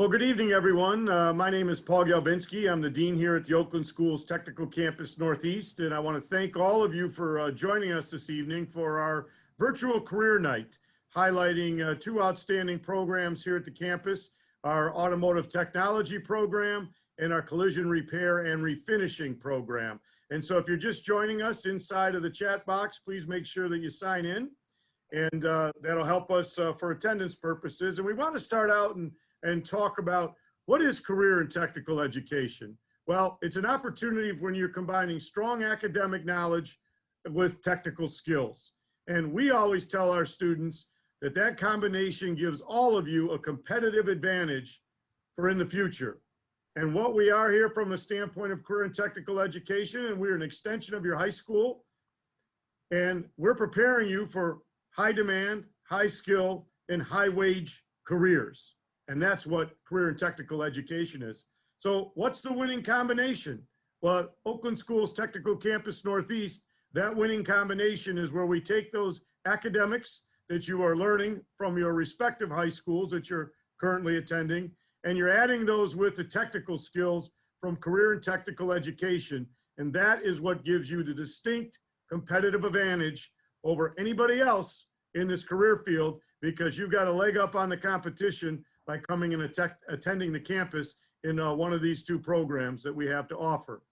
Well, good evening, everyone. My name is Paul Galbinski. I'm the Dean here at the Oakland Schools Technical Campus Northeast, and I want to thank all of you for joining us this evening for our virtual career night, highlighting two outstanding programs here at the campus, our Automotive Technology program and our Collision Repair and Refinishing program. And so if you're just joining us inside of the chat box, please make sure that you sign in, and that'll help us for attendance purposes. And we want to start out and talk about what is career and technical education. Well, it's an opportunity when you're combining strong academic knowledge with technical skills. And we always tell our students that that combination gives all of you a competitive advantage for in the future. And what we are here from a standpoint of career and technical education, and we're an extension of your high school, and we're preparing you for high demand, high skill, and high wage careers. And that's what career and technical education is. So what's the winning combination? Well, at Oakland Schools Technical Campus Northeast, that winning combination is where we take those academics that you are learning from your respective high schools that you're currently attending, and you're adding those with the technical skills from career and technical education. And that is what gives you the distinct competitive advantage over anybody else in this career field, because you've got a leg up on the competition by coming and attending the campus in one of these two programs that we have to offer.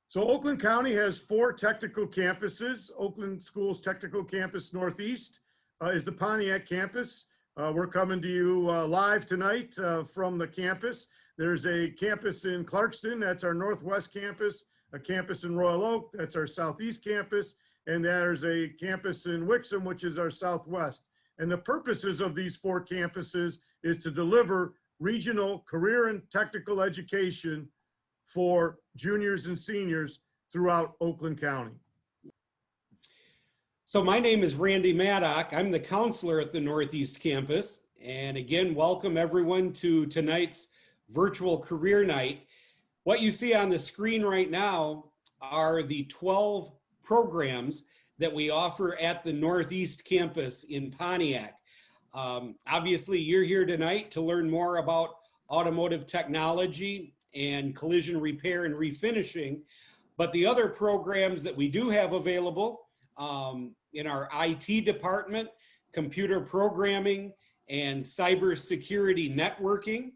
So Oakland County has 4 technical campuses. Oakland Schools Technical Campus Northeast is the Pontiac campus. We're coming to you live tonight from the campus. There's a campus in Clarkston, that's our Northwest campus, a campus in Royal Oak, that's our Southeast campus, and there's a campus in Wixom, which is our Southwest. And the purposes of these 4 campuses is to deliver regional career and technical education for juniors and seniors throughout Oakland County. So my name is Randy Maddock. I'm the counselor at the Northeast campus. And again, welcome everyone to tonight's virtual career night. What you see on the screen right now are the 12 programs that we offer at the Northeast campus in Pontiac. Obviously, you're here tonight to learn more about automotive technology and collision repair and refinishing, but the other programs that we do have available in our IT department, computer programming and cybersecurity networking,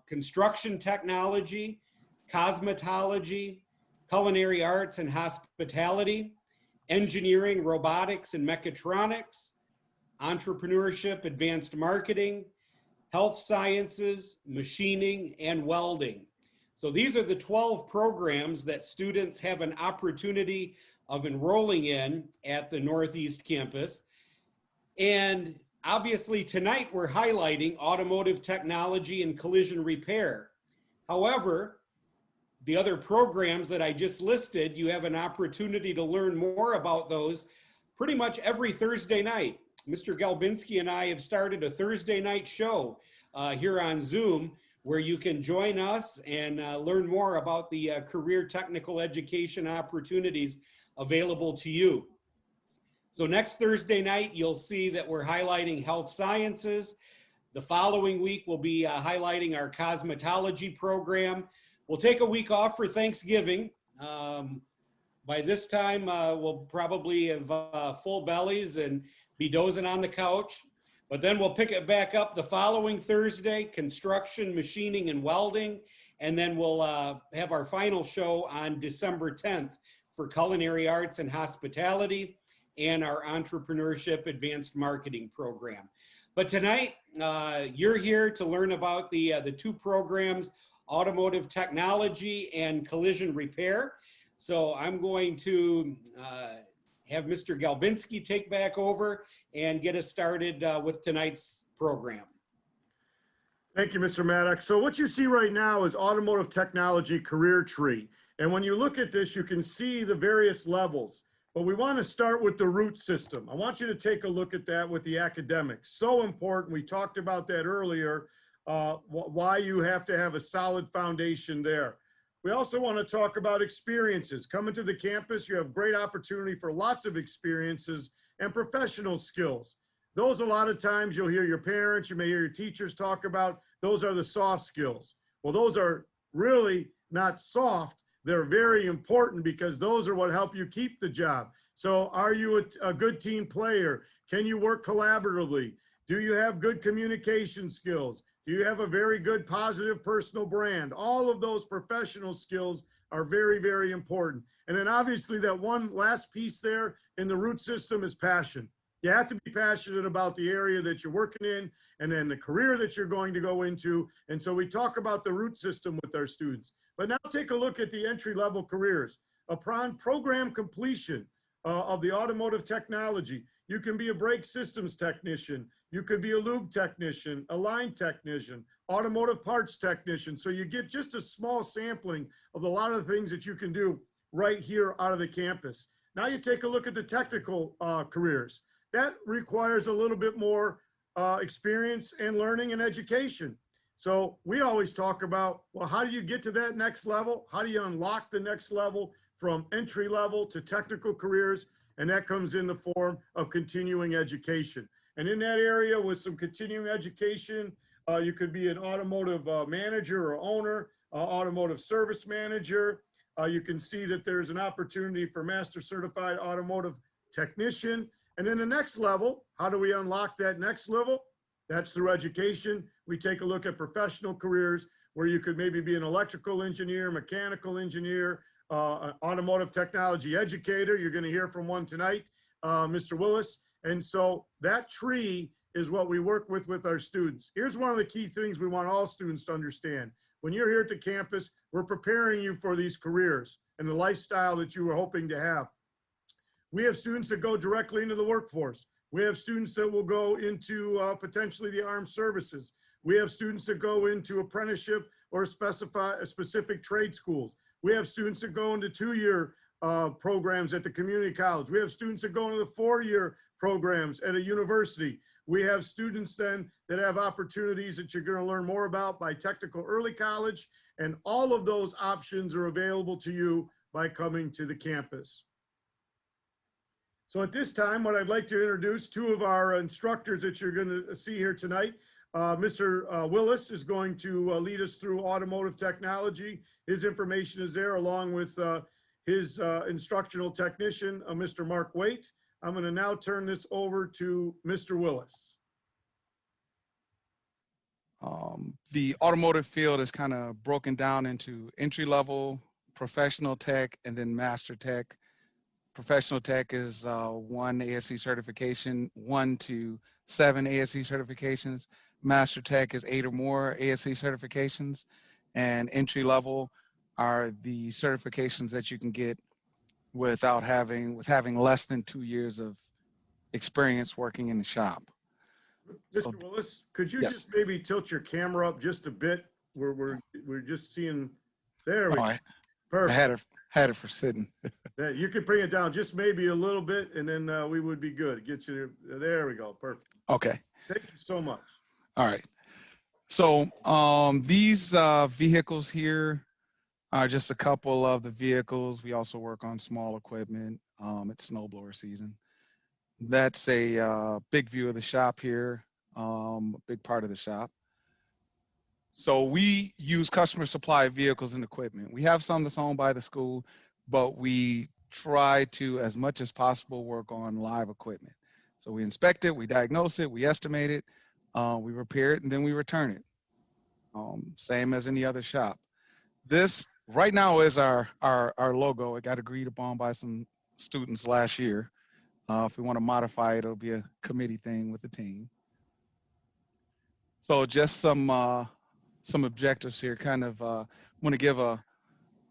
construction technology, cosmetology, culinary arts and hospitality, engineering, robotics and mechatronics, entrepreneurship, advanced marketing, health sciences, machining, and welding. So these are the 12 programs that students have an opportunity of enrolling in at the Northeast campus. And obviously tonight we're highlighting automotive technology and collision repair. However, the other programs that I just listed, you have an opportunity to learn more about those pretty much every Thursday night. Mr. Galbinski and I have started a Thursday night show here on Zoom where you can join us and learn more about the career technical education opportunities available to you. So next Thursday night, you'll see that we're highlighting health sciences. The following week, we'll be highlighting our cosmetology program. We'll take a week off for Thanksgiving. By this time, we'll probably have full bellies and be dozing on the couch. But then we'll pick it back up the following Thursday, construction, machining, and welding. And then we'll have our final show on December 10th for culinary arts and hospitality and our entrepreneurship advanced marketing program. But tonight, you're here to learn about the 2 programs, automotive technology and collision repair. So I'm going to have Mr. Galbinski take back over and get us started with tonight's program. Thank you, Mr. Maddox. So what you see right now is Automotive Technology Career Tree. And when you look at this, you can see the various levels. But we want to start with the root system. I want you to take a look at that with the academics. So important. We talked about that earlier, why you have to have a solid foundation there. We also want to talk about experiences. Coming to the campus, you have great opportunity for lots of experiences and professional skills. Those, a lot of times, you'll hear your parents, you may hear your teachers talk about those are the soft skills. Well, those are really not soft. They're very important because those are what help you keep the job. So are you a good team player? Can you work collaboratively? Do you have good communication skills? Do you have a very good positive personal brand? All of those professional skills are very, very important. And then obviously that one last piece there in the root system is passion. You have to be passionate about the area that you're working in and then the career that you're going to go into. And so we talk about the root system with our students. But now take a look at the entry-level careers. Upon program completion of the automotive technology, you can be a brake systems technician. You could be a lube technician, a line technician, automotive parts technician. So you get just a small sampling of a lot of the things that you can do right here out of the campus. Now you take a look at the technical careers. That requires a little bit more experience and learning and education. So we always talk about, well, how do you get to that next level? How do you unlock the next level from entry level to technical careers? And that comes in the form of continuing education. And in that area with some continuing education, you could be an automotive manager or owner, automotive service manager. You can see that there's an opportunity for master certified automotive technician. And then the next level, how do we unlock that next level? That's through education. We take a look at professional careers where you could maybe be an electrical engineer, mechanical engineer, an automotive technology educator. You're going to hear from one tonight, Mr. Willis. And so that tree is what we work with our students. Here's one of the key things we want all students to understand. When you're here at the campus, we're preparing you for these careers and the lifestyle that you were hoping to have. We have students that go directly into the workforce. We have students that will go into potentially the armed services. We have students that go into apprenticeship or specific trade schools. We have students that go into 2-year programs at the community college. We have students that go into the 4-year programs at a university. We have students then that have opportunities that you're going to learn more about by technical early college. And all of those options are available to you by coming to the campus. So at this time, what I'd like to introduce 2 of our instructors that you're going to see here tonight. Mr. Willis is going to lead us through automotive technology. His information is there along with his instructional technician, Mr. Mark Waite. I'm going to now turn this over to Mr. Willis. The automotive field is kind of broken down into entry level, professional tech, and then master tech. Professional tech is 1 ASE certification, 1 to 7 ASE certifications. Master tech is 8 or more ASE certifications, and entry level are the certifications that you can get with having less than 2 years of experience working in the shop. Mr. Willis, could you Yes. just maybe tilt your camera up just a bit? We're just seeing, there we go. I Perfect. had it for sitting. Yeah, you could bring it down just maybe a little bit and then we would be good. Get you, there we go. Perfect. Okay. Thank you so much. All right. So these vehicles here are just a couple of the vehicles. We also work on small equipment. It's snowblower season. That's a big view of the shop here, a big part of the shop. So we use customer supply vehicles and equipment. We have some that's owned by the school, but we try to, as much as possible, work on live equipment. So we inspect it, we diagnose it, we estimate it, we repair it, and then we return it. Same as any other shop. This right now is our logo. It got agreed upon by some students last year. If we want to modify it, it'll be a committee thing with the team. So just some objectives here. Kind of want to give an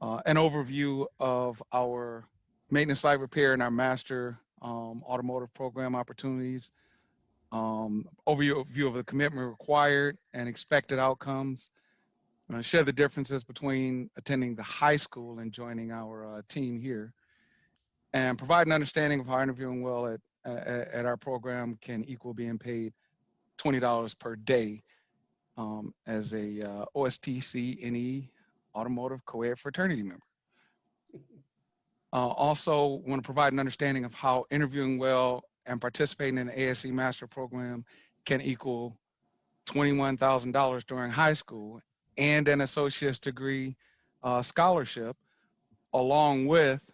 overview of our maintenance light repair and our master automotive program opportunities. Overview of the commitment required and expected outcomes. Share the differences between attending the high school and joining our team here, and provide an understanding of how interviewing well at our program can equal being paid $20 per day as a OSTC-NE automotive co-ed fraternity member. Also want to provide an understanding of how interviewing well and participating in the ASE master program can equal $21,000 during high school, and an associate's degree scholarship, along with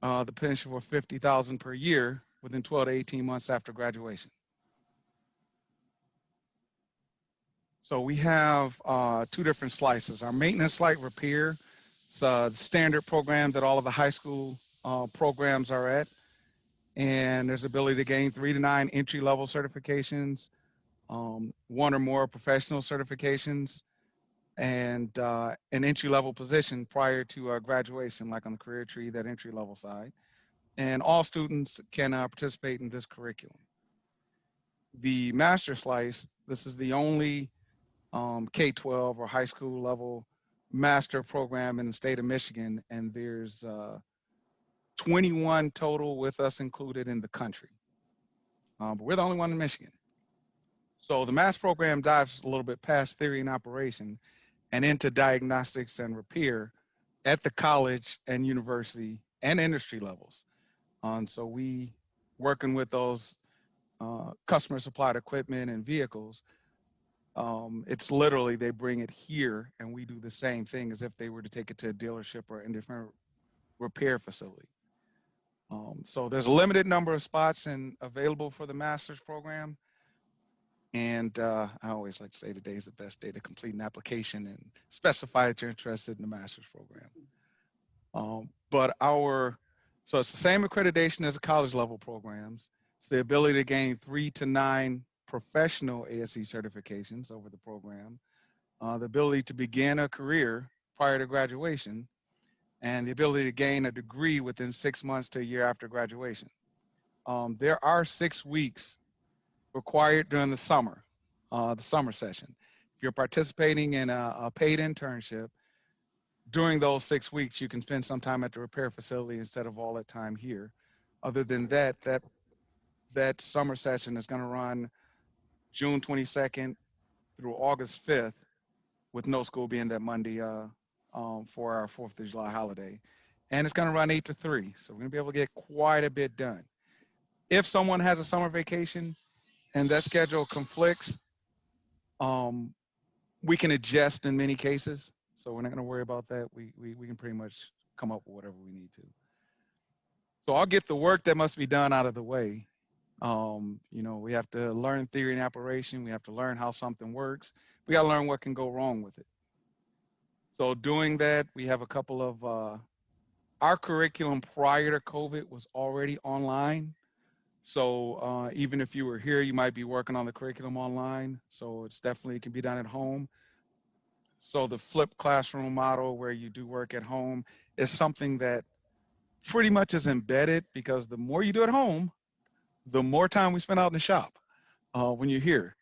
the potential for $50,000 per year within 12 to 18 months after graduation. So we have two different slices. Our maintenance light repair, it's a standard program that all of the high school programs are at. And there's ability to gain 3 to 9 entry-level certifications, 1 or more professional certifications, and an entry-level position prior to graduation, like on the career tree, that entry-level side. And all students can participate in this curriculum. The master slice, this is the only K-12 or high school level master program in the state of Michigan, and there's 21 total with us included in the country. But we're the only one in Michigan. So the master program dives a little bit past theory and operation and into diagnostics and repair at the college and university and industry levels. So we working with those customer supplied equipment and vehicles. It's literally they bring it here and we do the same thing as if they were to take it to a dealership or a different repair facility. So there's a limited number of spots available for the master's program. And I always like to say today is the best day to complete an application and specify that you're interested in the master's program. So it's the same accreditation as the college level programs. It's the ability to gain 3 to 9 professional ASE certifications over the program, the ability to begin a career prior to graduation, and the ability to gain a degree within 6 months to a year after graduation. There are 6 weeks required during the summer session. If you're participating in a paid internship, during those 6 weeks, you can spend some time at the repair facility instead of all that time here. Other than that summer session is going to run June 22nd through August 5th, with no school being that Monday for our 4th of July holiday. And it's going to run 8 to 3. So we're going to be able to get quite a bit done. If someone has a summer vacation and that schedule conflicts, we can adjust in many cases. So we're not going to worry about that. We can pretty much come up with whatever we need to. So I'll get the work that must be done out of the way. We have to learn theory and operation. We have to learn how something works. We got to learn what can go wrong with it. So doing that, we have a couple of, our curriculum prior to COVID was already online. So even if you were here, you might be working on the curriculum online. So it's definitely, it can be done at home. So the flipped classroom model where you do work at home is something that pretty much is embedded, because the more you do at home, the more time we spend out in the shop when you're here.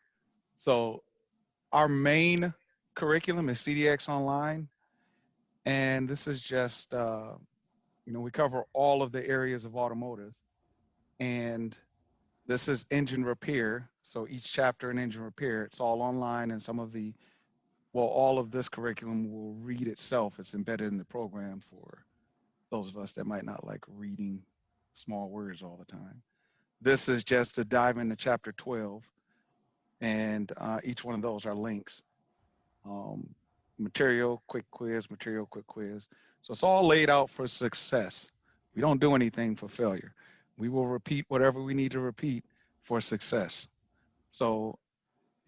So our main curriculum is CDX Online. And this is just, we cover all of the areas of automotive. And this is engine repair. So each chapter in engine repair, it's all online, and all of this curriculum will read itself. It's embedded in the program for those of us that might not like reading small words all the time. This is just to dive into chapter 12, and each one of those are links. Material, quick quiz, material, quick quiz. So it's all laid out for success. We don't do anything for failure. We will repeat whatever we need to repeat for success. So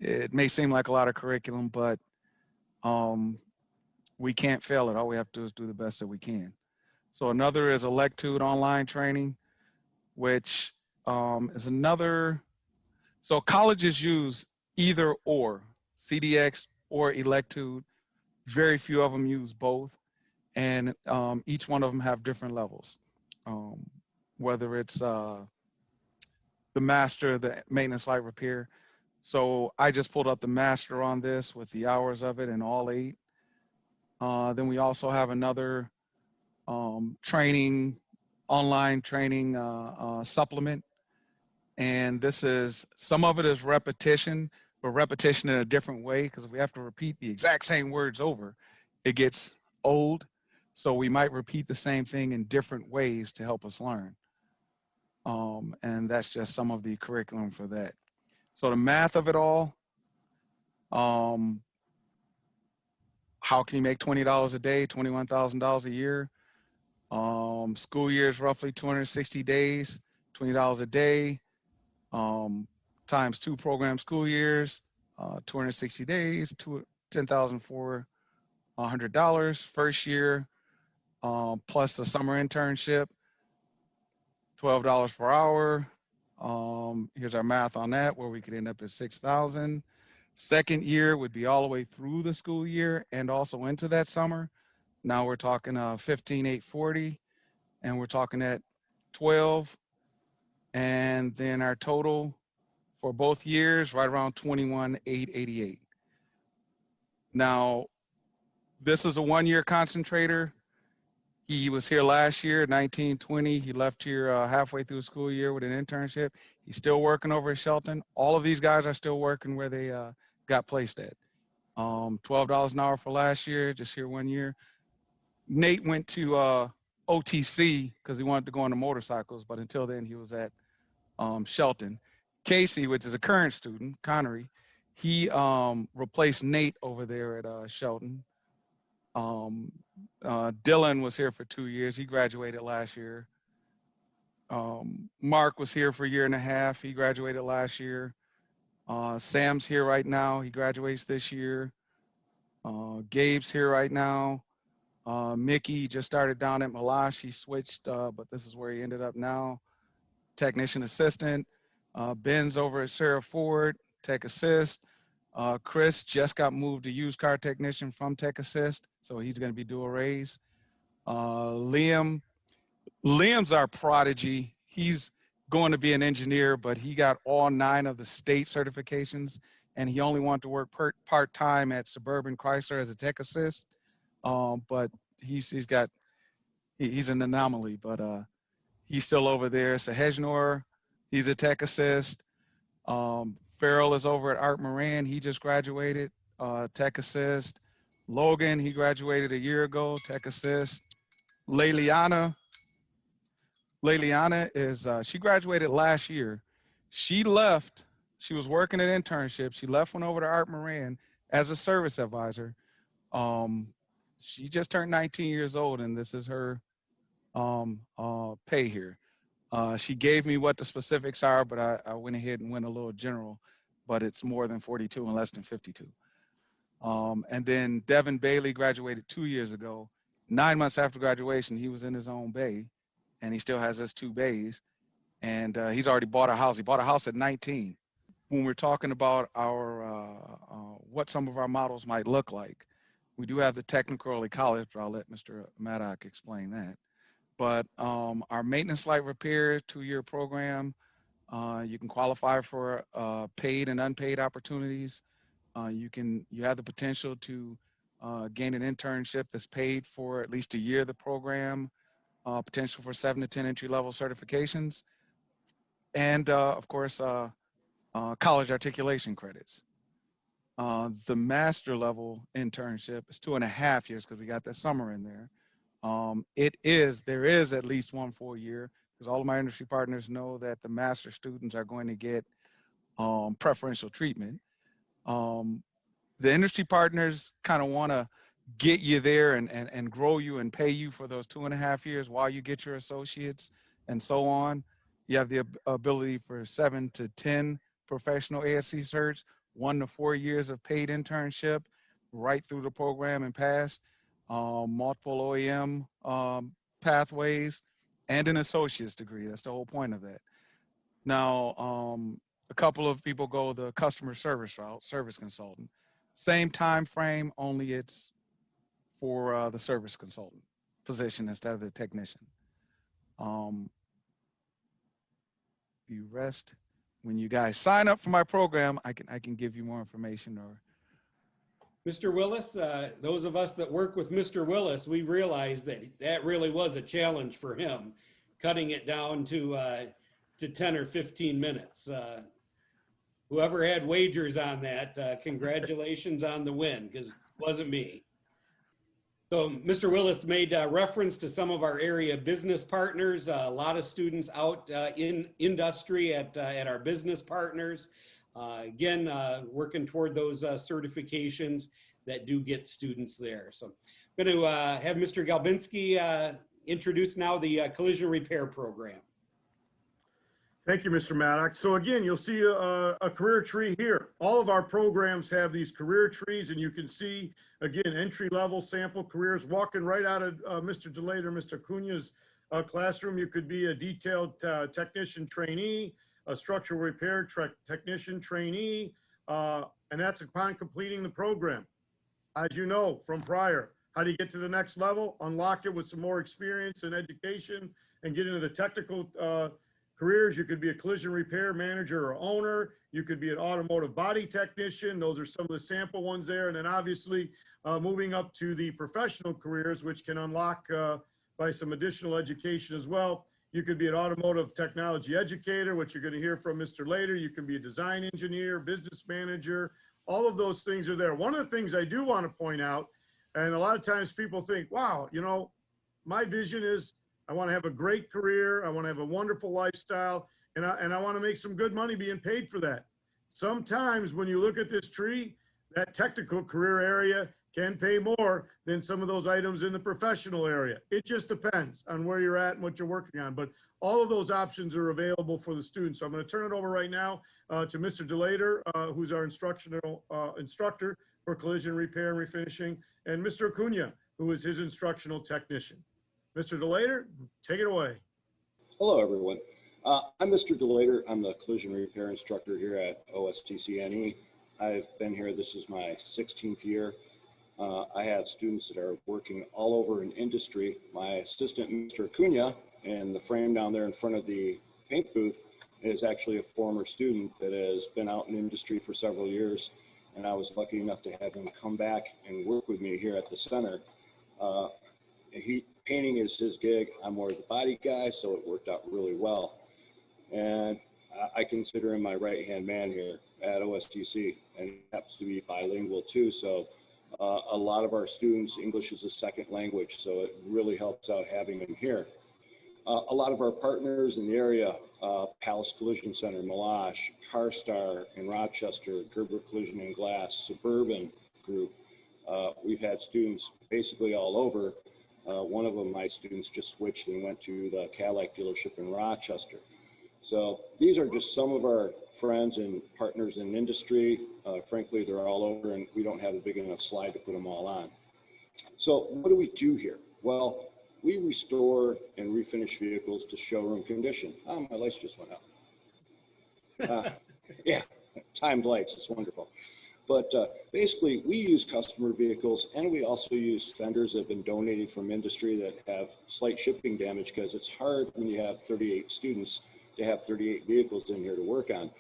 it may seem like a lot of curriculum, but we can't fail it. All we have to do is do the best that we can. So another is Electude online training, which is another. So colleges use either or, CDX or Electude. Very few of them use both, and each one of them have different levels. Whether it's the master, the maintenance light repair. So I just pulled up the master on this with the hours of it and all 8. Then we also have another online training supplement. And this is, some of it is repetition, but repetition in a different way, because if we have to repeat the exact same words over, it gets old. So we might repeat the same thing in different ways to help us learn. And that's just some of the curriculum for that. So the math of it all, Um, how can you make $20 a day, $21,000 a year? School year is roughly 260 days, $20 a day, times 2 program school years, 260 days, $10,400 first year, plus the summer internship, $12 per hour. Here's our math on that, where we could end up at 6,000. Second year would be all the way through the school year and also into that summer. Now we're talking 15,840, and we're talking at 12. And then our total for both years, right around 21,888. Now, this is a 1-year concentrator. He was here last year, 1920. He left here halfway through the school year with an internship. He's still working over at Shelton. All of these guys are still working where they got placed at. $12 an hour for last year, just here 1 year. Nate went to OTC because he wanted to go on the motorcycles, but until then he was at Shelton. Casey, which is a current student, Connery, he replaced Nate over there at Shelton. Dylan was here for 2 years. He graduated last year. Mark was here for 1.5 years. He graduated last year. Sam's here right now. He graduates this year. Gabe's here right now. Mickey just started down at Malash. He switched, but this is where he ended up now. Technician assistant. Ben's over at Sarah Ford, tech assist. Chris just got moved to used car technician from tech assist, so he's going to be dual raise. Liam's our prodigy. He's going to be an engineer, but he got all 9 of the state certifications, and he only wanted to work part-time at Suburban Chrysler as a tech assist. But he's an anomaly, but he's still over there. Sahejnor, he's a tech assist. Farrell is over at Art Moran. He just graduated, tech assist. Logan, he graduated 1 year ago, tech assist. Leliana is, she graduated last year. She left, she was working an internship. She left, went over to Art Moran as a service advisor. She just turned 19 years old, and this is her pay here. She gave me what the specifics are, but I went ahead and went a little general, but it's more than 42 and less than 52. And then Devin Bailey graduated 2 years ago. 9 months after graduation, he was in his own bay, and he still has his 2 bays. And he's already bought a house. He bought a house at 19. When we're talking about our what some of our models might look like, we do have the technical early college, but I'll let Mr. Maddock explain that. But our maintenance light repair 2-year program, you can qualify for paid and unpaid opportunities. You have the potential to gain an internship that's paid for at least 1 year of the program, potential for 7 to 10 entry-level certifications, and of course, college articulation credits. The master level internship is 2.5 years because we got that summer in there. There is at least 1 full year because all of my industry partners know that the master students are going to get preferential treatment. The industry partners kind of want to get you there and grow you and pay you for those 2.5 years while you get your associates and so on. You have the ability for 7 to 10 professional ASC certs, 1 to 4 years of paid internship right through the program and past, multiple OEM pathways, and an associate's degree. That's the whole point of that. Now, a couple of people go the customer service route, service consultant. Same time frame, only it's for the service consultant position instead of the technician. You rest. When you guys sign up for my program, I can give you more information. Or Mr. Willis, those of us that work with Mr. Willis, we realize that that really was a challenge for him, cutting it down to 10 or 15 minutes. Whoever had wagers on that, congratulations on the win, because it wasn't me. So Mr. Willis made reference to some of our area business partners, a lot of students out in industry at our business partners. Again, working toward those certifications that do get students there. So I'm going to have Mr. Galbinski introduce now the collision repair program. Thank you, Mr. Maddox. So again, you'll see a career tree here. All of our programs have these career trees, and you can see, again, entry-level sample careers walking right out of Mr. DeLate or Mr. Cunha's classroom. You could be a detailed technician trainee, a structural repair technician trainee, and that's upon completing the program. As you know from prior, how do you get to the next level? Unlock it with some more experience and education and get into the technical careers. You could be a collision repair manager or owner. You could be an automotive body technician. Those are some of the sample ones there. And then obviously moving up to the professional careers, which can unlock by some additional education as well. You could be an automotive technology educator, which you're going to hear from Mr. later. You can be a design engineer, business manager. All of those things are there. One of the things I do want to point out, and a lot of times people think, wow, you know, my vision is I want to have a great career. I want to have a wonderful lifestyle, and I want to make some good money being paid for that. Sometimes when you look at this tree, that technical career area can pay more than some of those items in the professional area. It just depends on where you're at and what you're working on. But all of those options are available for the students. So I'm going to turn it over right now to Mr. DeLater, who's our instructor for collision repair and refinishing, and Mr. Acuna, who is his instructional technician. Mr. DeLater, take it away. Hello, everyone. I'm Mr. DeLater. I'm the collision repair instructor here at OSTC-NE. I've been here, this is my 16th year. I have students that are working all over in industry. My assistant, Mr. Acuna, in the frame down there in front of the paint booth, is actually a former student that has been out in industry for several years. And I was lucky enough to have him come back and work with me here at the center. Painting is his gig. I'm more of the body guy, so it worked out really well. And I consider him my right-hand man here at OSTC, and he happens to be bilingual too. So a lot of our students, English is a second language, so it really helps out having him here. A lot of our partners in the area, Palace Collision Center, Milash, CarStar in Rochester, Gerber Collision and Glass, Suburban Group. We've had students basically all over. One of them, my students, just switched and went to the Cadillac dealership in Rochester. So these are just some of our friends and partners in industry. Frankly, they're all over, and we don't have a big enough slide to put them all on. So what do we do here? Well, we restore and refinish vehicles to showroom condition. Oh, my lights just went out. Yeah, timed lights, it's wonderful. But basically, we use customer vehicles, and we also use fenders that have been donated from industry that have slight shipping damage, because it's hard when you have 38 students to have 38 vehicles in here to work on.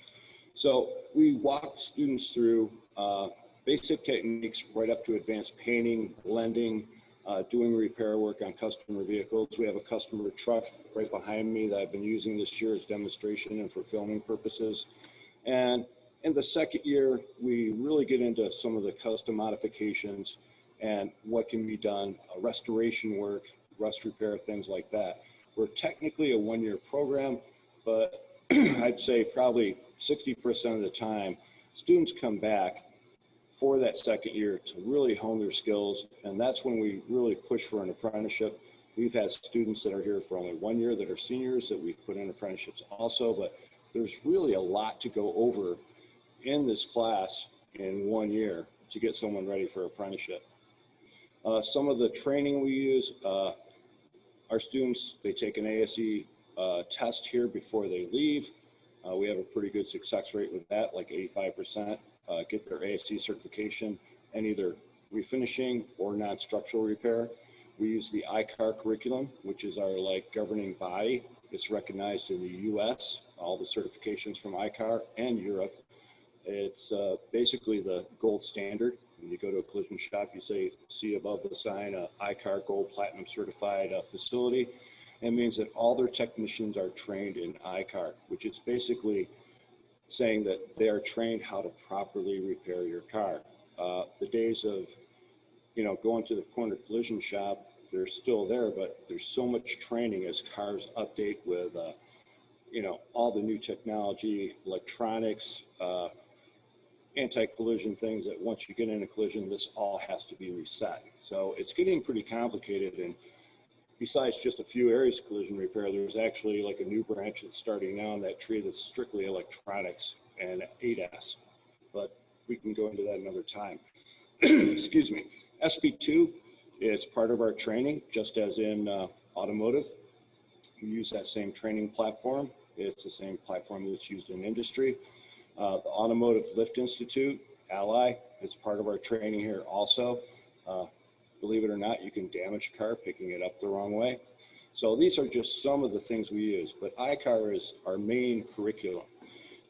So we walk students through basic techniques right up to advanced painting, blending, doing repair work on customer vehicles. We have a customer truck right behind me that I've been using this year as demonstration and for filming purposes. And in the second year, we really get into some of the custom modifications and what can be done, restoration work, rust repair, things like that. We're technically a one-year program, but I'd say probably 60% of the time, students come back for that second year to really hone their skills, and that's when we really push for an apprenticeship. We've had students that are here for only 1 year that are seniors that we've put in apprenticeships also, but there's really a lot to go over in this class in 1 year to get someone ready for apprenticeship. Some of the training we use, our students, they take an ASE test here before they leave. We have a pretty good success rate with that, like 85%, get their ASE certification and either refinishing or non-structural repair. We use the ICAR curriculum, which is our governing body. It's recognized in the US, all the certifications from ICAR and Europe. It's basically the gold standard. When you go to a collision shop, you see above the sign, ICAR Gold Platinum Certified facility. It means that all their technicians are trained in ICAR, which is basically saying that they are trained how to properly repair your car. The days of, going to the corner collision shop, they're still there, but there's so much training as cars update with all the new technology, electronics, anti-collision things that once you get in a collision, this all has to be reset. So it's getting pretty complicated. And besides just a few areas of collision repair, there's actually like a new branch that's starting now in that tree that's strictly electronics and ADAS. But we can go into that another time. Excuse me. SP2 is part of our training, just as in automotive. We use that same training platform. It's the same platform that's used in industry. The Automotive Lift Institute, Ally, it's part of our training here also. Believe it or not, you can damage a car picking it up the wrong way. So these are just some of the things we use, but iCar is our main curriculum.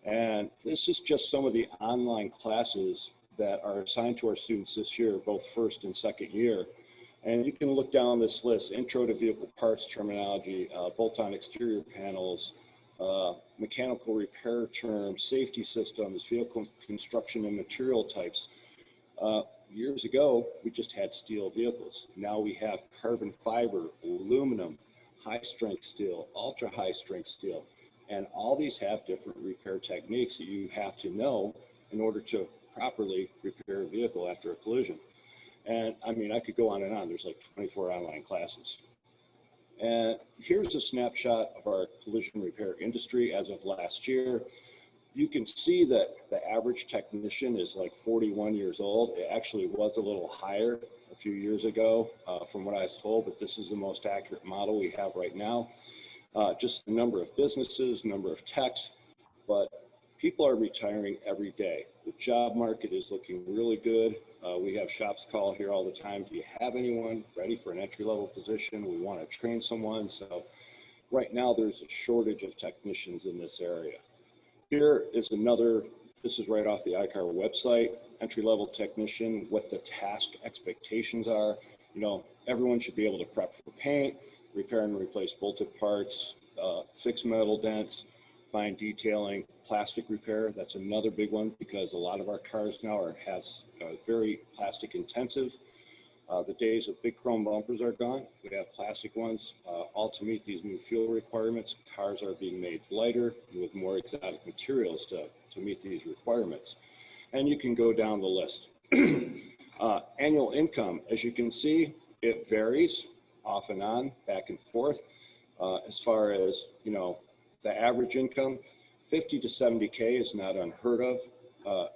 And this is just some of the online classes that are assigned to our students this year, both first and second year. And you can look down this list: intro to vehicle parts terminology, bolt-on exterior panels, mechanical repair terms, safety systems, vehicle construction and material types. Years ago, we just had steel vehicles. Now we have carbon fiber, aluminum, high-strength steel, ultra-high-strength steel. And all these have different repair techniques that you have to know in order to properly repair a vehicle after a collision. And I mean, I could go on and on. There's like 24 online classes. And here's a snapshot of our collision repair industry as of last year. You can see that the average technician is like 41 years old. It actually was a little higher a few years ago from what I was told, but this is the most accurate model we have right now. Just the number of businesses, number of techs, but people are retiring every day. The job market is looking really good. We have shops call here all the time. Do you have anyone ready for an entry-level position? We want to train someone. So right now there's a shortage of technicians in this area. Here is another, this is right off the iCar website, entry-level technician, what the task expectations are. Everyone should be able to prep for paint, repair and replace bolted parts, fix metal dents, fine detailing, plastic repair. That's another big one because a lot of our cars now have very plastic intensive. The days of big chrome bumpers are gone. We have plastic ones, all to meet these new fuel requirements. Cars are being made lighter with more exotic materials to meet these requirements. And you can go down the list. Annual income, as you can see, it varies off and on, back and forth. As far as, the average income, 50 to 70K is not unheard of.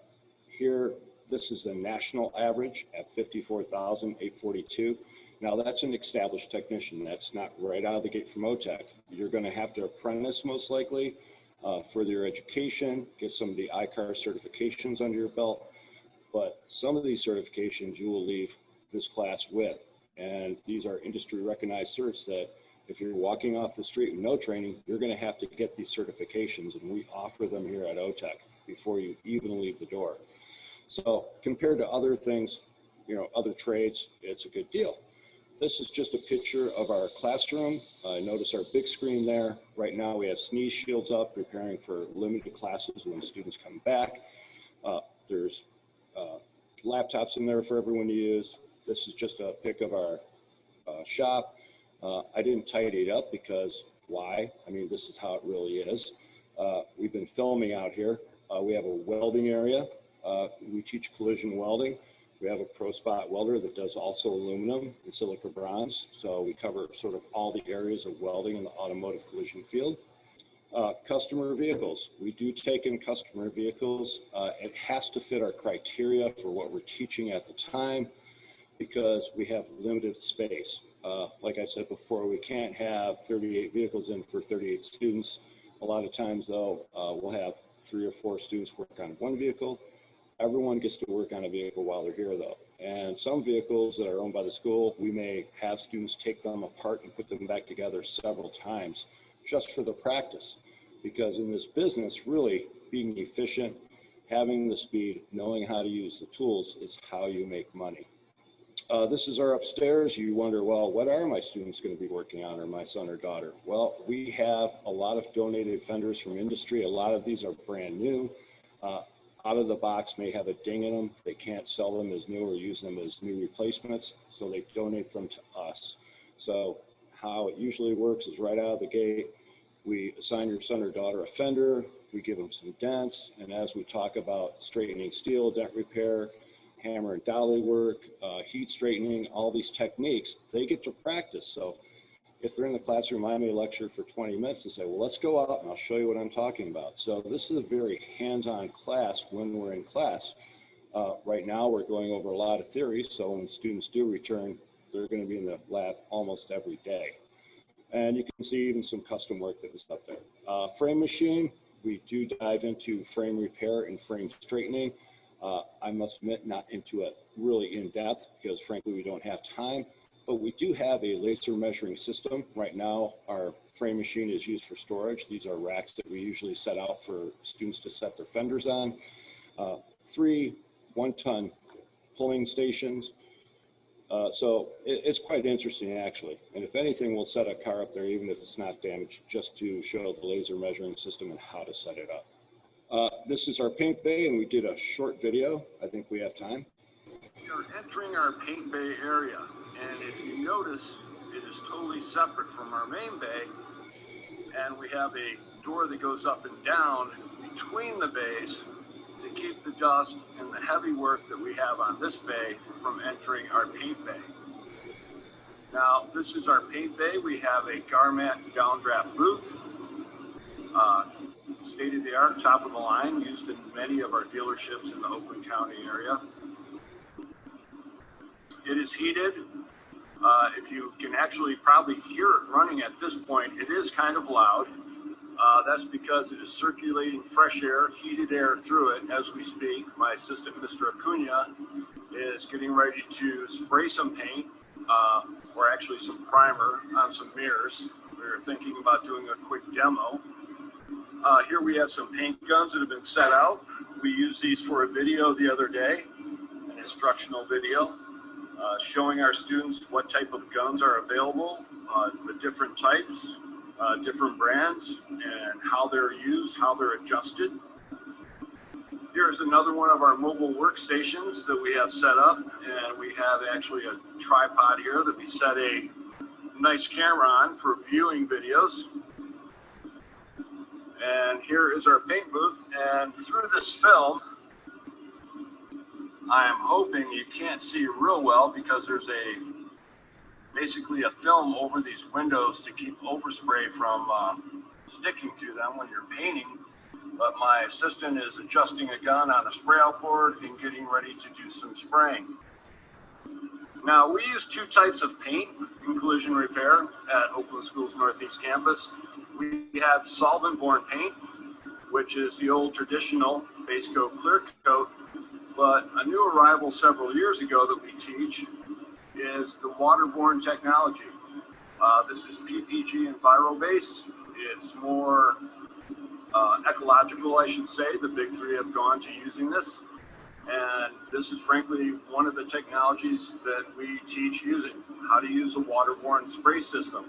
Here, this is the national average at 54,842. Now that's an established technician. That's not right out of the gate from OTEC. You're going to have to apprentice most likely, further your education, get some of the iCar certifications under your belt. But some of these certifications you will leave this class with. And these are industry recognized certs that if you're walking off the street with no training, you're going to have to get these certifications, and we offer them here at OTEC before you even leave the door. So compared to other things, other trades, it's a good deal. This is just a picture of our classroom. Notice our big screen there. Right now we have sneeze shields up, preparing for limited classes when students come back. There's laptops in there for everyone to use. This is just a pic of our shop. I didn't tidy it up because why? I mean, this is how it really is. We've been filming out here. We have a welding area. We teach collision welding. We have a pro spot welder that does also aluminum and silica bronze. So we cover sort of all the areas of welding in the automotive collision field. Customer vehicles. We do take in customer vehicles. It has to fit our criteria for what we're teaching at the time because we have limited space. Like I said before, we can't have 38 vehicles in for 38 students. A lot of times though, we'll have 3 or 4 students work on one vehicle. Everyone gets to work on a vehicle while they're here though. And some vehicles that are owned by the school, we may have students take them apart and put them back together several times just for the practice. Because in this business, really being efficient, having the speed, knowing how to use the tools is how you make money. This is our upstairs. You wonder, well, what are my students going to be working on, or my son or daughter? Well, we have a lot of donated fenders from industry. A lot of these are brand new. Out of the box may have a ding in them. They can't sell them as new or use them as new replacements, so they donate them to us. So how it usually works is right out of the gate. We assign your son or daughter a fender, we give them some dents, and as we talk about straightening steel, dent repair, hammer and dolly work, heat straightening, all these techniques, they get to practice. So if they're in the classroom, I may lecture for 20 minutes and say, well, let's go out and I'll show you what I'm talking about. So this is a very hands-on class when we're in class. Right now, we're going over a lot of theory, so when students do return, they're going to be in the lab almost every day. And you can see even some custom work that was up there. Frame machine, we do dive into frame repair and frame straightening. I must admit, not into it really in depth because frankly, we don't have time, but we do have a laser measuring system. Right now, our frame machine is used for storage. These are racks that we usually set out for students to set their fenders on. 3 1-ton pulling stations. So it's quite interesting actually. And if anything, we'll set a car up there, even if it's not damaged, just to show the laser measuring system and how to set it up. This is our paint bay, and we did a short video. I think we have time. We are entering our paint bay area, and if you notice, it is totally separate from our main bay, and we have a door that goes up and down between the bays to keep the dust and the heavy work that we have on this bay from entering our paint bay. Now, this is our paint bay. We have a Garmat downdraft booth, state-of-the-art, top of the line, used in many of our dealerships in the Oakland County area. It is heated. If you can actually probably hear it running at this point, it is kind of loud. That's because it is circulating fresh air, heated air through it as we speak. My assistant, Mr. Acuna, is getting ready to spray some paint, or actually some primer on some mirrors. We're thinking about doing a quick demo. Here we have some paint guns that have been set out. We used these for a video the other day, an instructional video, showing our students what type of guns are available, the different types, different brands, and how they're used, how they're adjusted. Here's another one of our mobile workstations that we have set up, and we have actually a tripod here that we set a nice camera on for viewing videos. And here is our paint booth, and through this film, I am hoping you can't see real well because there's basically a film over these windows to keep overspray from sticking to them when you're painting. But my assistant is adjusting a gun on a spray out board and getting ready to do some spraying. Now, we use 2 types of paint in collision repair at Oakland Schools Northeast Campus. We have solvent-borne paint, which is the old traditional base coat, clear coat, but a new arrival several years ago that we teach is the waterborne technology. This is PPG EnviroBase. It's more ecological, I should say. The big 3 have gone to using this. And this is frankly one of the technologies that we teach using, how to use a waterborne spray system.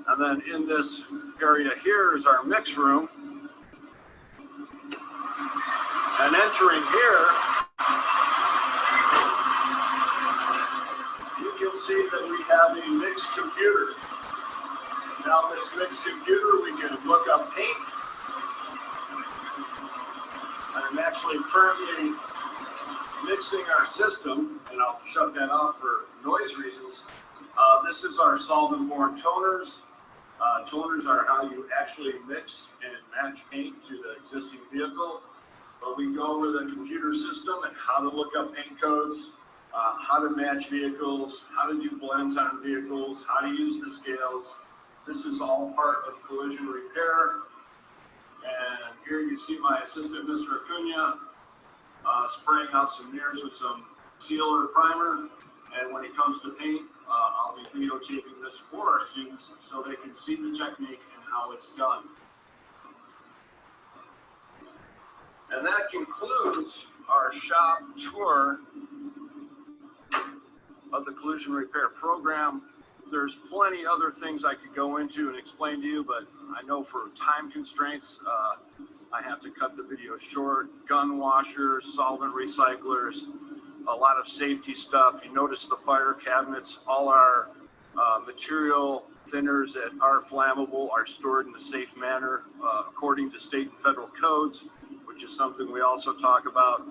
And then in this area here is our mix room. And entering here, you can see that we have a mixed computer. Now this mixed computer, we can look up paint. I'm actually currently mixing our system, and I'll shut that off for noise reasons. This is our solvent-borne toners. Toners are how you actually mix and match paint to the existing vehicle. But we go over the computer system and how to look up paint codes, how to match vehicles, how to do blends on vehicles, how to use the scales. This is all part of collision repair. And here you see my assistant, Mr. Acuna, spraying out some mirrors with some sealer primer. And when it comes to paint, I'll be videotaping this for our students so they can see the technique and how it's done. And that concludes our shop tour of the collision repair program. There's plenty other things I could go into and explain to you, but I know for time constraints, I have to cut the video short. Gun washers, solvent recyclers, a lot of safety stuff. You notice the fire cabinets, all our material thinners that are flammable are stored in a safe manner according to state and federal codes, which is something we also talk about.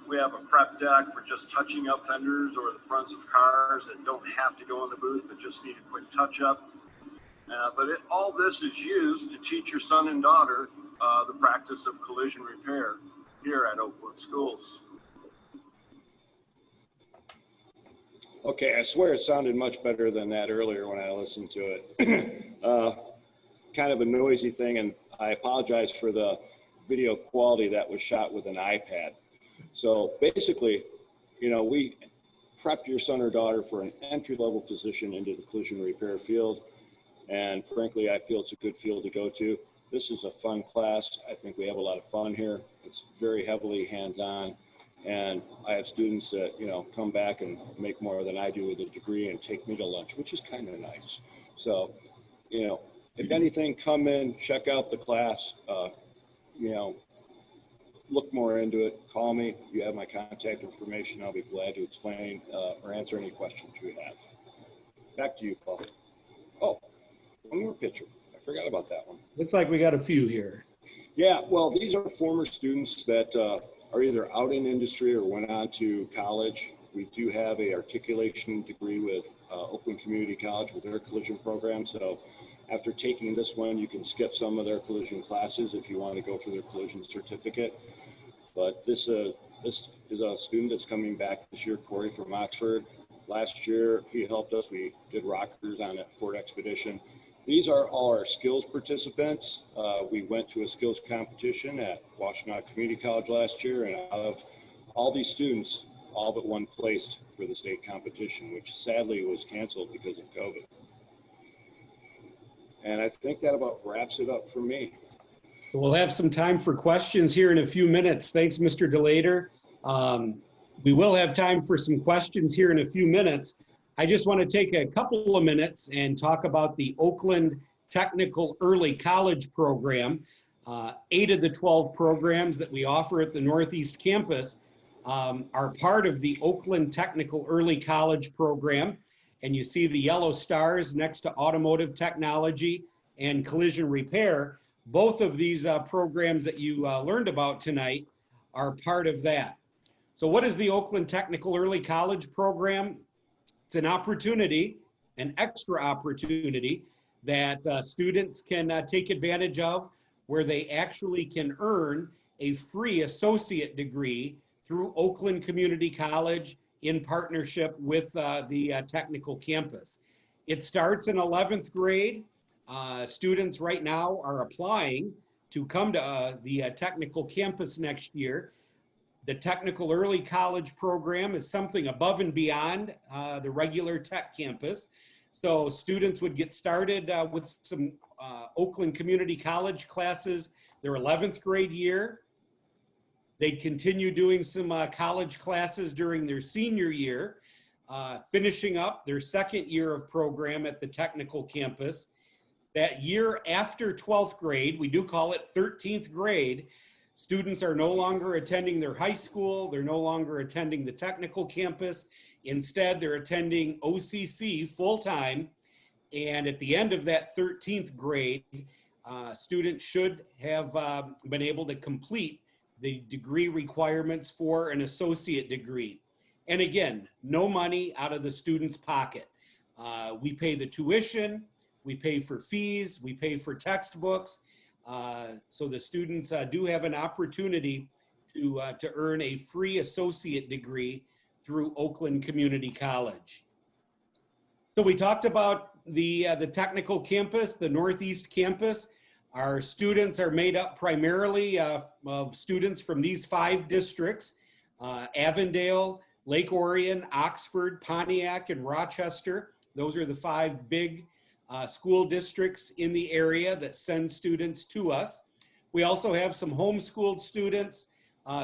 We have a prep deck for just touching up fenders or the fronts of cars that don't have to go in the booth but just need a quick touch up. All this is used to teach your son and daughter the practice of collision repair here at Oakwood Schools. Okay, I swear it sounded much better than that earlier when I listened to it. Kind of a noisy thing, and I apologize for the video quality that was shot with an iPad. So basically, you know, we prep your son or daughter for an entry-level position into the collision repair field. And frankly, I feel it's a good field to go to. This is a fun class. I think we have a lot of fun here. It's very heavily hands-on. And I have students that, you know, come back and make more than I do with a degree and take me to lunch, which is kind of nice. So, you know, if anything, come in, check out the class, you know, look more into it, call me. You have my contact information. I'll be glad to explain or answer any questions you have. Back to you, Paul. Oh, one more picture. I forgot about that one. Looks like we got a few here. Yeah, well, these are former students that are either out in industry or went on to college. We do have a articulation degree with Oakland Community College with their collision program. So after taking this one, you can skip some of their collision classes if you want to go for their collision certificate. But this is a student that's coming back this year, Corey from Oxford. Last year, he helped us. We did rockers on a Ford Expedition. These are all our skills participants. We went to a skills competition at Washtenaw Community College last year, and out of all these students, all but one placed for the state competition, which sadly was canceled because of COVID. And I think that about wraps it up for me. We'll have some time for questions here in a few minutes. Thanks, Mr. DeLader. We will have time for some questions here in a few minutes. I just want to take a couple of minutes and talk about the Oakland Technical Early College Program. 8 of the 12 programs that we offer at the Northeast Campus are part of the Oakland Technical Early College Program. And you see the yellow stars next to Automotive Technology and Collision Repair. Both of these programs that you learned about tonight are part of that. So what is the Oakland Technical Early College Program? It's an opportunity, an extra opportunity that students can take advantage of, where they actually can earn a free associate degree through Oakland Community College in partnership with the technical campus. It starts in 11th grade. Students right now are applying to come to the technical campus next year. The Technical Early College Program is something above and beyond the regular tech campus. So students would get started with some Oakland Community College classes their 11th grade year. They'd continue doing some college classes during their senior year, finishing up their second year of program at the technical campus. That year after 12th grade, we do call it 13th grade, students are no longer attending their high school. They're no longer attending the technical campus. Instead, they're attending OCC full-time. And at the end of that 13th grade, students should have been able to complete the degree requirements for an associate degree. And again, no money out of the student's pocket. We pay the tuition, we pay for fees, we pay for textbooks. So the students do have an opportunity to earn a free associate degree through Oakland Community College. So we talked about the technical campus, the Northeast campus. Our students are made up primarily of students from these 5 districts: Avondale, Lake Orion, Oxford, Pontiac, and Rochester. Those are the 5 big school districts in the area that send students to us. We also have some homeschooled students,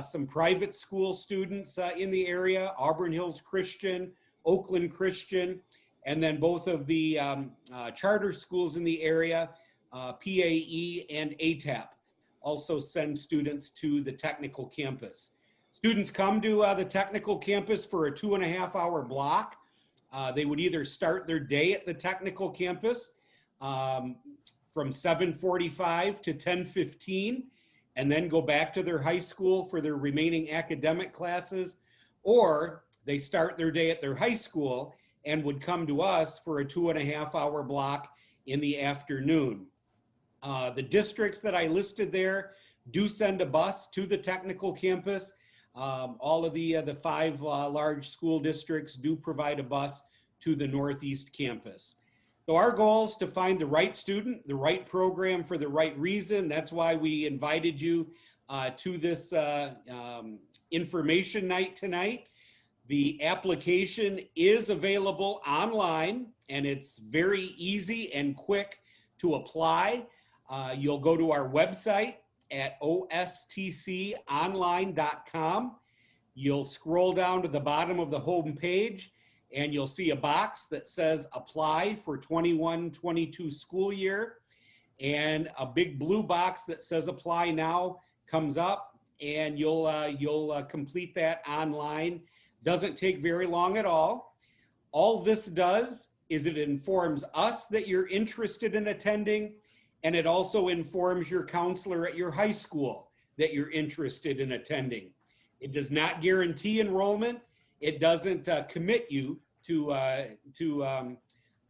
some private school students in the area: Auburn Hills Christian, Oakland Christian, and then both of the charter schools in the area, PAE and ATAP, also send students to the technical campus. Students come to the technical campus for a 2.5-hour block. They would either start their day at the technical campus, from 7:45 to 10:15, and then go back to their high school for their remaining academic classes, or they start their day at their high school and would come to us for a 2.5-hour block in the afternoon. The districts that I listed there do send a bus to the technical campus. All of the 5 large school districts do provide a bus to the Northeast campus. So our goal is to find the right student, the right program for the right reason. That's why we invited you to this information night tonight. The application is available online, and it's very easy and quick to apply. You'll go to our website at OSTC-online.com. You'll scroll down to the bottom of the home page, and you'll see a box that says apply for 21-22 school year, and a big blue box that says apply now comes up, and you'll complete that online. Doesn't take very long at all. All this does is it informs us that you're interested in attending, and it also informs your counselor at your high school that you're interested in attending. It does not guarantee enrollment. It doesn't commit you to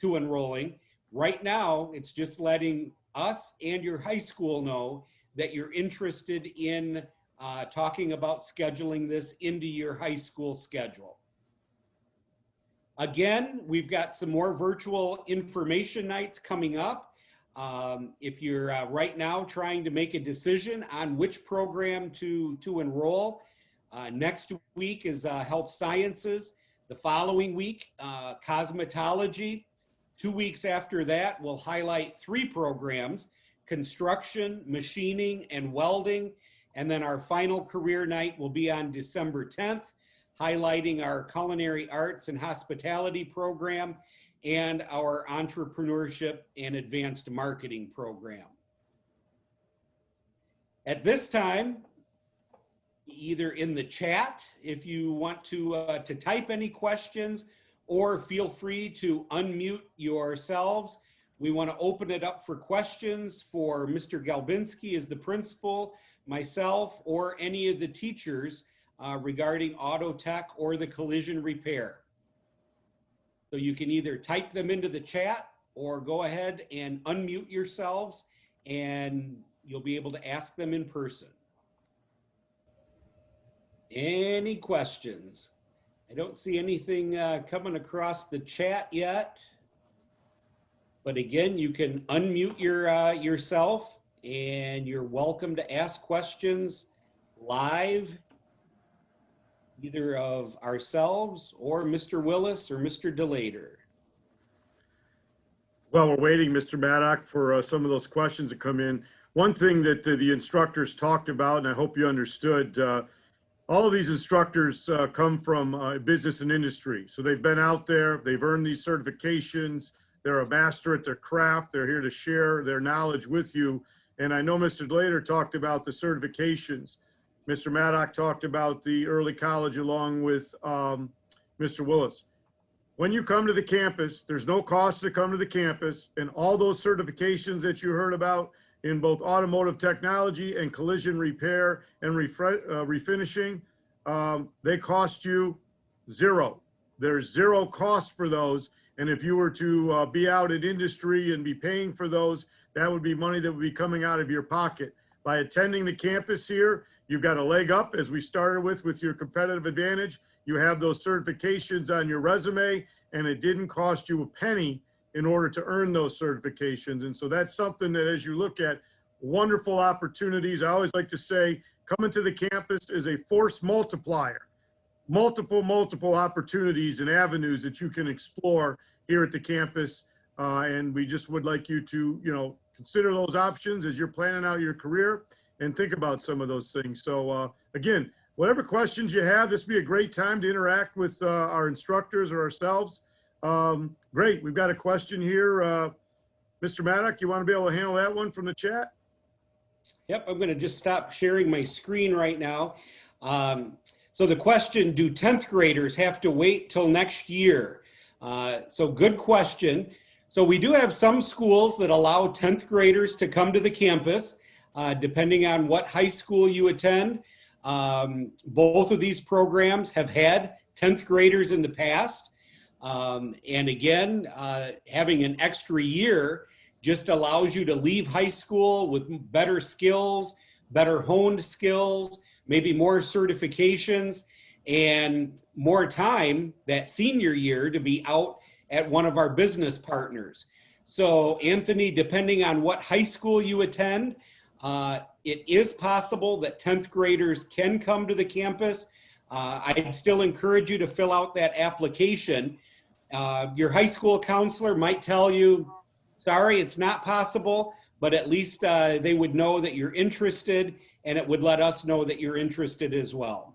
enrolling. Right now, it's just letting us and your high school know that you're interested in talking about scheduling this into your high school schedule. Again, we've got some more virtual information nights coming up. If you're right now trying to make a decision on which program to enroll, next week is health sciences. The following week, cosmetology. 2 weeks after that, we'll highlight 3 programs: construction, machining, and welding. And then our final career night will be on December 10th, highlighting our culinary arts and hospitality program and our entrepreneurship and advanced marketing program. At this time, either in the chat, if you want to type any questions, or feel free to unmute yourselves. We want to open it up for questions for Mr. Galbinski as the principal, myself, or any of the teachers regarding auto tech or the collision repair. So you can either type them into the chat or go ahead and unmute yourselves, and you'll be able to ask them in person. Any questions? I don't see anything coming across the chat yet. But again, you can unmute yourself, and you're welcome to ask questions live, either of ourselves or Mr. Willis or Mr. DeLader. Well, we're waiting, Mr. Maddock, for some of those questions to come in. One thing that the instructors talked about, and I hope you understood, all of these instructors come from business and industry. So they've been out there, they've earned these certifications, they're a master at their craft, they're here to share their knowledge with you. And I know Mr. DeLader talked about the certifications. Mr. Maddock talked about the early college along with Mr. Willis. When you come to the campus, there's no cost to come to the campus, and all those certifications that you heard about in both automotive technology and collision repair and refinishing, they cost you $0. There's $0 cost for those. And if you were to be out in industry and be paying for those, that would be money that would be coming out of your pocket. By attending the campus here, you've got a leg up, as we started with your competitive advantage. You have those certifications on your resume, and it didn't cost you a penny in order to earn those certifications. And so that's something that, as you look at, wonderful opportunities. I always like to say, coming to the campus is a force multiplier. Multiple opportunities and avenues that you can explore here at the campus. And we just would like you to, consider those options as you're planning out your career and think about some of those things. So again, whatever questions you have, this would be a great time to interact with our instructors or ourselves. Great, we've got a question here. Mr. Maddock, you want to be able to handle that one from the chat? Yep, I'm going to just stop sharing my screen right now. So the question, do 10th graders have to wait till next year? So good question. So we do have some schools that allow 10th graders to come to the campus, depending on what high school you attend. Both of these programs have had 10th graders in the past. And again, having an extra year just allows you to leave high school with better skills, better honed skills, maybe more certifications, and more time that senior year to be out at one of our business partners. So Anthony, depending on what high school you attend, it is possible that 10th graders can come to the campus. I'd still encourage you to fill out that application. Your high school counselor might tell you, sorry, it's not possible, but at least they would know that you're interested, and it would let us know that you're interested as well.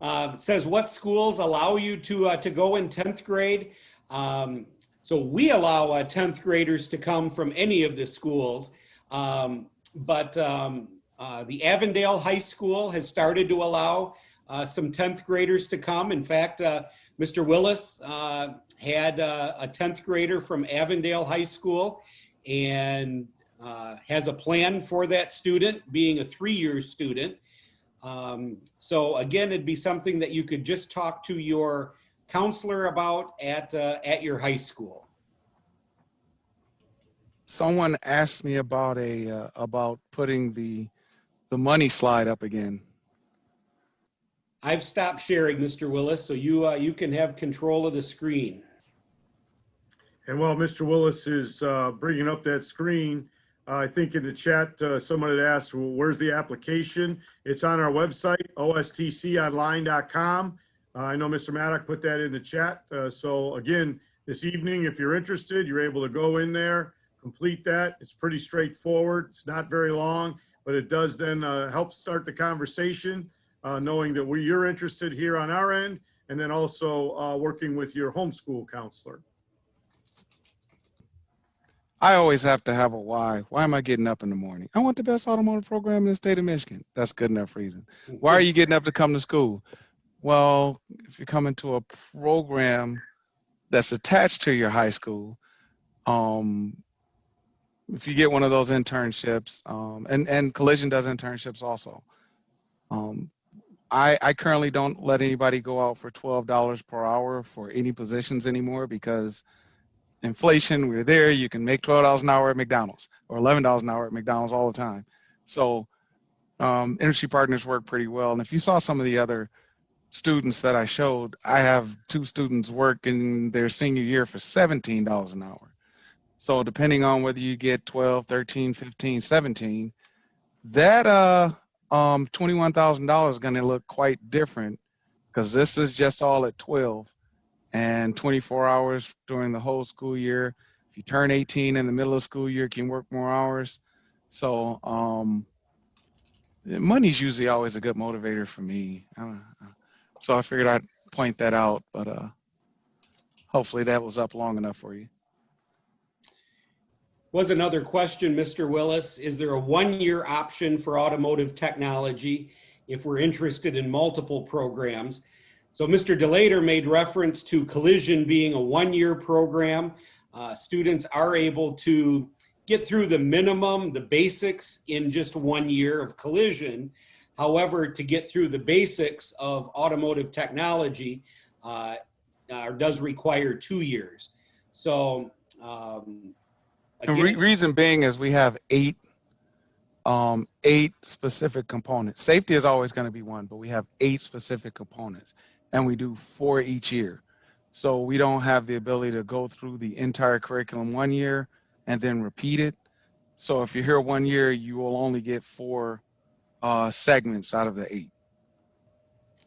It says what schools allow you to go in 10th grade. So we allow 10th graders to come from any of the schools, but the Avondale High School has started to allow some 10th graders to come. In fact, Mr. Willis had a 10th grader from Avondale High School and has a plan for that student being a 3-year student. So again, it'd be something that you could just talk to your counselor about at your high school. Someone asked me about about putting the money slide up again. I've stopped sharing, Mr. Willis, so you can have control of the screen. And while Mr. Willis is bringing up that screen, I think in the chat, someone had asked, well, where's the application? It's on our website, OSTC-online.com. I know Mr. Maddock put that in the chat. So again, this evening, if you're interested, you're able to go in there, complete that. It's pretty straightforward. It's not very long, but it does then help start the conversation, knowing that you're interested here on our end, and then also working with your homeschool counselor. I always have to have a why. Why am I getting up in the morning? I want the best automotive program in the state of Michigan. That's good enough reason. Why are you getting up to come to school? Well, if you're coming to a program that's attached to your high school, if you get one of those internships, and Collision does internships also. I currently don't let anybody go out for $12 per hour for any positions anymore because inflation, we're there. You can make $12 an hour at McDonald's or $11 an hour at McDonald's all the time. So industry partners work pretty well. And if you saw some of the other students that I showed, I have 2 students working their senior year for $17 an hour. So depending on whether you get 12, 13, 15, 17, that $21,000 is going to look quite different because this is just all at 12 and 24 hours during the whole school year. If you turn 18 in the middle of the school year, you can work more hours. So money's usually always a good motivator for me. So I figured I'd point that out, but hopefully that was up long enough for you. Was another question, Mr. Willis. Is there a 1-year option for automotive technology if we're interested in multiple programs? So Mr. DeLater made reference to Collision being a 1-year program. Students are able to get through the minimum, the basics in just 1 year of Collision. However, to get through the basics of automotive technology does require 2 years. So the reason being is we have 8 specific components. Safety is always going to be one, but we have 8 specific components, and we do 4 each year. So we don't have the ability to go through the entire curriculum 1 year and then repeat it. So if you're here 1 year, you will only get 4 segments out of the 8.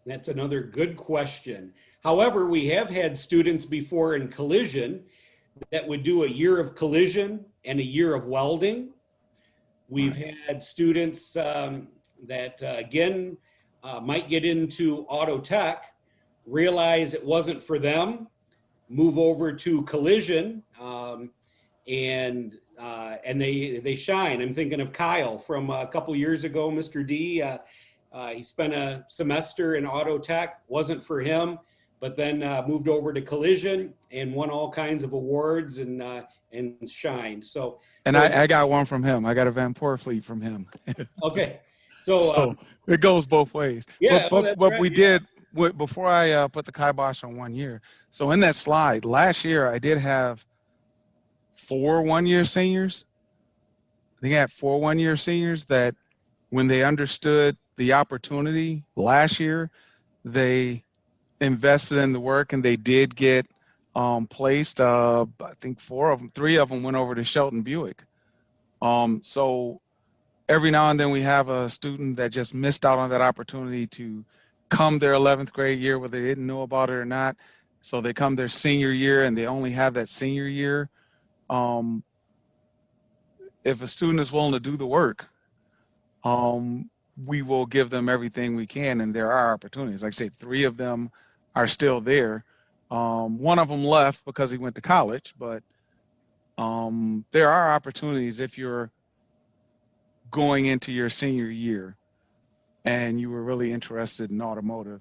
That's another good question. However, we have had students before in Collision that would do a year of collision and a year of welding. We've had students that, again, might get into auto tech, realize it wasn't for them, move over to collision, and they shine. I'm thinking of Kyle from a couple years ago, Mr. D. He spent a semester in auto tech, wasn't for him, but then moved over to collision and won all kinds of awards and shined. So, And I got one from him. I got a Van Poor fleet from him. okay. So, So it goes both ways. yeah, But that's right. we did, before I put the kibosh on 1 year. So in that slide, last year I did have 4 one-year seniors. I think I had 4 one-year seniors that when they understood the opportunity last year, they invested in the work and they did get placed. I think 3 of them went over to Shelton Buick. So every now and then we have a student that just missed out on that opportunity to come their 11th grade year, whether they didn't know about it or not. So they come their senior year and they only have that senior year. If a student is willing to do the work, we will give them everything we can, and there are opportunities. Like I say, 3 of them are still there. One of them left because he went to college, but there are opportunities if you're going into your senior year and you were really interested in automotive.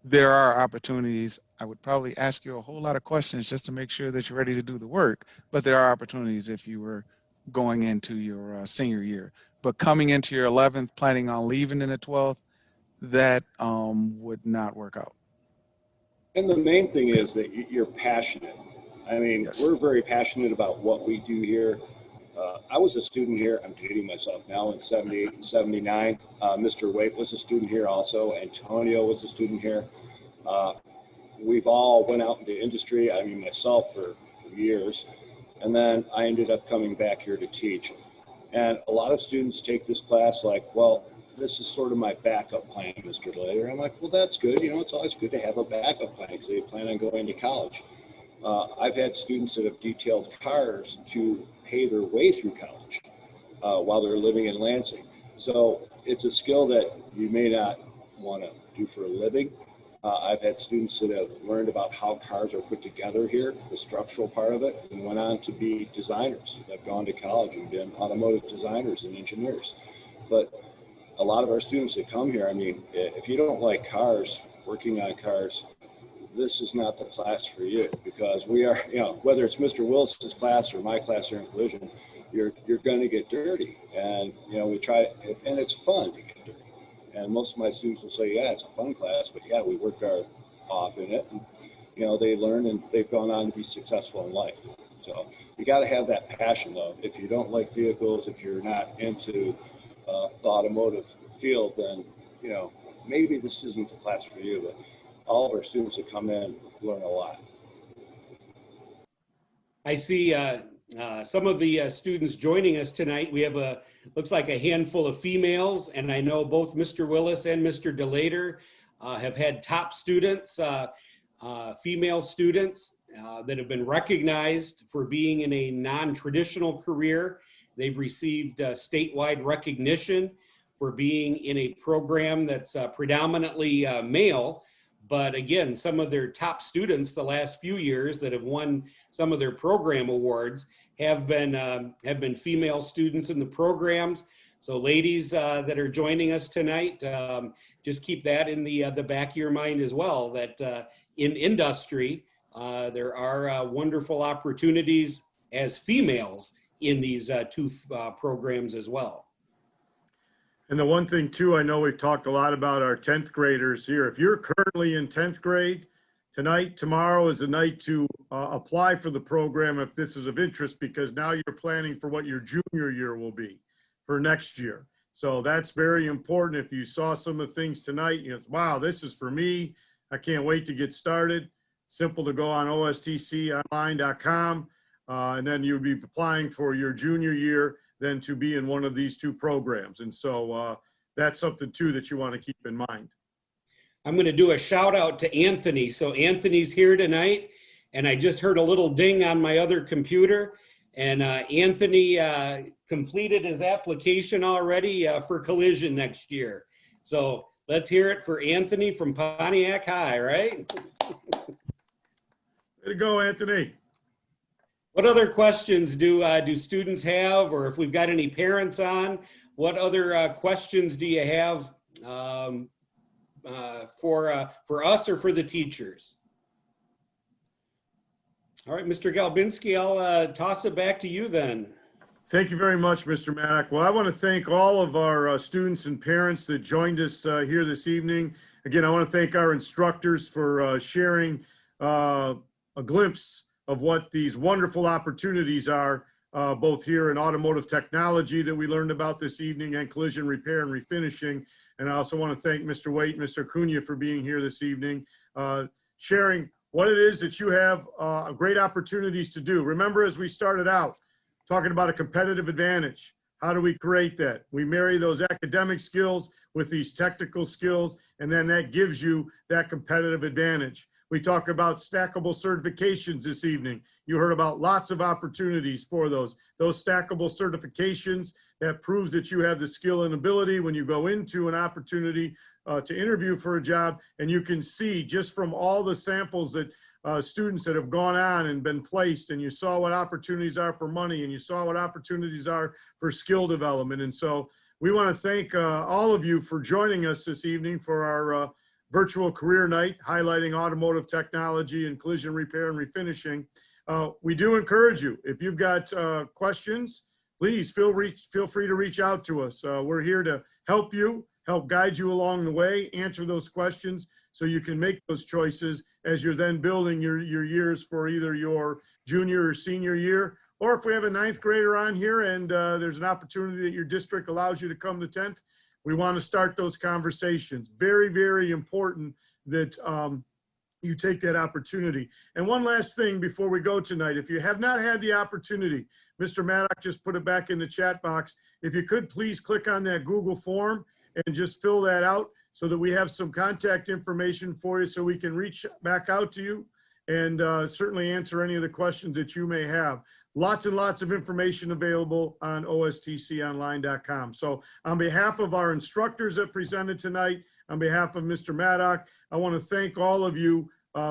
There are opportunities. I would probably ask you a whole lot of questions just to make sure that you're ready to do the work, but there are opportunities if you were going into your senior year. But coming into your 11th, planning on leaving in the 12th, that would not work out. And the main thing is that you're passionate. I mean, Yes. We're very passionate about what we do here. I was a student here, I'm dating myself now, in 78 and 79. Mr. Waite was a student here also. Antonio was a student here. We've all went out into industry, I mean, myself for years. And then I ended up coming back here to teach. And a lot of students take this class like, well, this is sort of my backup plan, Mr. Later. I'm like, well, that's good. You know, it's always good to have a backup plan because they plan on going to college. I've had students that have detailed cars to pay their way through college while they're living in Lansing. So it's a skill that you may not want to do for a living. I've had students that have learned about how cars are put together here, the structural part of it, and went on to be designers. They've gone to college and been automotive designers and engineers. But a lot of our students that come here, I mean, if you don't like cars, working on cars, this is not the class for you, because we are, you know, whether it's Mr. Willis's class or my class here in collision, you're going to get dirty. And, you know, we try, and it's fun to get dirty. And most of my students will say, yeah, it's a fun class, but yeah, we work our off in it. And, you know, they learn and they've gone on to be successful in life. So you got to have that passion, though. If you don't like vehicles, if you're not into the automotive field, then, you know, maybe this isn't the class for you. But all of our students that come in learn a lot. I see some of the students joining us tonight. We have looks like a handful of females, and I know both Mr. Willis and Mr. DeLater have had top students, female students that have been recognized for being in a non-traditional career. They've received statewide recognition for being in a program that's predominantly male. But again, some of their top students the last few years that have won some of their program awards have been female students in the programs. So ladies that are joining us tonight, just keep that in the back of your mind as well, that in industry, there are wonderful opportunities as females in these 2 programs as well. And the one thing too, I know we've talked a lot about our 10th graders here. If you're currently in 10th grade, tonight, tomorrow is the night to apply for the program if this is of interest, because now you're planning for what your junior year will be for next year. So that's very important. If you saw some of the things tonight, you know, wow, this is for me. I can't wait to get started. Simple to go on OSTC-NE.com, and then you'll be applying for your junior year, then to be in one of these 2 programs. And so that's something too that you want to keep in mind. I'm going to do a shout out to Anthony. So Anthony's here tonight, and I just heard a little ding on my other computer, and Anthony completed his application already for collision next year. So let's hear it for Anthony from Pontiac High, right? Way to go, Anthony. What other questions do students have, or if we've got any parents on, what other questions do you have for us or for the teachers? All right, Mr. Galbinski, I'll toss it back to you then. Thank you very much, Mr. Maddock. Well, I want to thank all of our students and parents that joined us here this evening. Again, I want to thank our instructors for sharing a glimpse of what these wonderful opportunities are, both here in automotive technology that we learned about this evening and collision repair and refinishing. And I also want to thank Mr. Waite and Mr. Cunha for being here this evening, sharing what it is that you have great opportunities to do. Remember, as we started out, talking about a competitive advantage. How do we create that? We marry those academic skills with these technical skills, and then that gives you that competitive advantage. We talk about stackable certifications this evening. You heard about lots of opportunities for those stackable certifications that proves that you have the skill and ability when you go into an opportunity to interview for a job, and you can see just from all the samples that students that have gone on and been placed, and you saw what opportunities are for money, and you saw what opportunities are for skill development. And so we want to thank all of you for joining us this evening for our virtual career night, highlighting automotive technology and collision repair and refinishing. We do encourage you, if you've got questions, please feel free to reach out to us. We're here to help you, help guide you along the way, answer those questions so you can make those choices as you're then building your years for either your junior or senior year, or if we have a 9th grader on here and there's an opportunity that your district allows you to come to 10th, we want to start those conversations. Very, very important that you take that opportunity. And one last thing before we go tonight, if you have not had the opportunity, Mr. Maddock just put it back in the chat box. If you could please click on that Google form and just fill that out so that we have some contact information for you so we can reach back out to you and certainly answer any of the questions that you may have. Lots and lots of information available on OSTConline.com. So on behalf of our instructors that presented tonight, on behalf of Mr. Maddock, I want to thank all of you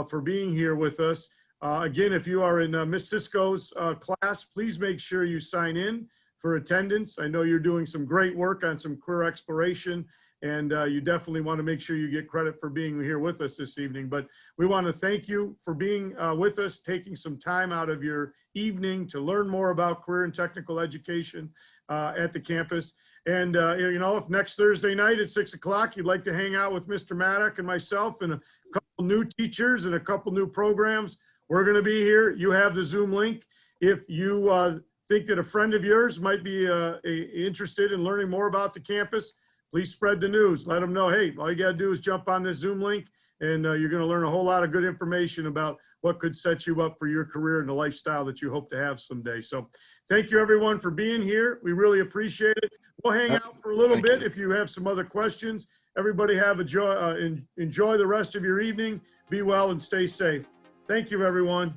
for being here with us. Again, if you are in Miss Cisco's class, please make sure you sign in for attendance. I know you're doing some great work on some career exploration, and you definitely want to make sure you get credit for being here with us this evening. But we want to thank you for being with us, taking some time out of your evening to learn more about career and technical education at the campus. And, you know, if next Thursday night at 6 o'clock, you'd like to hang out with Mr. Maddock and myself and a couple new teachers and a couple new programs, we're going to be here. You have the Zoom link. If you think that a friend of yours might be interested in learning more about the campus, please spread the news. Let them know, hey, all you got to do is jump on this Zoom link and you're going to learn a whole lot of good information about what could set you up for your career and the lifestyle that you hope to have someday. So thank you everyone for being here. We really appreciate it. We'll hang out for a little bit if you have some other questions. Everybody have enjoy the rest of your evening. Be well and stay safe. Thank you, everyone.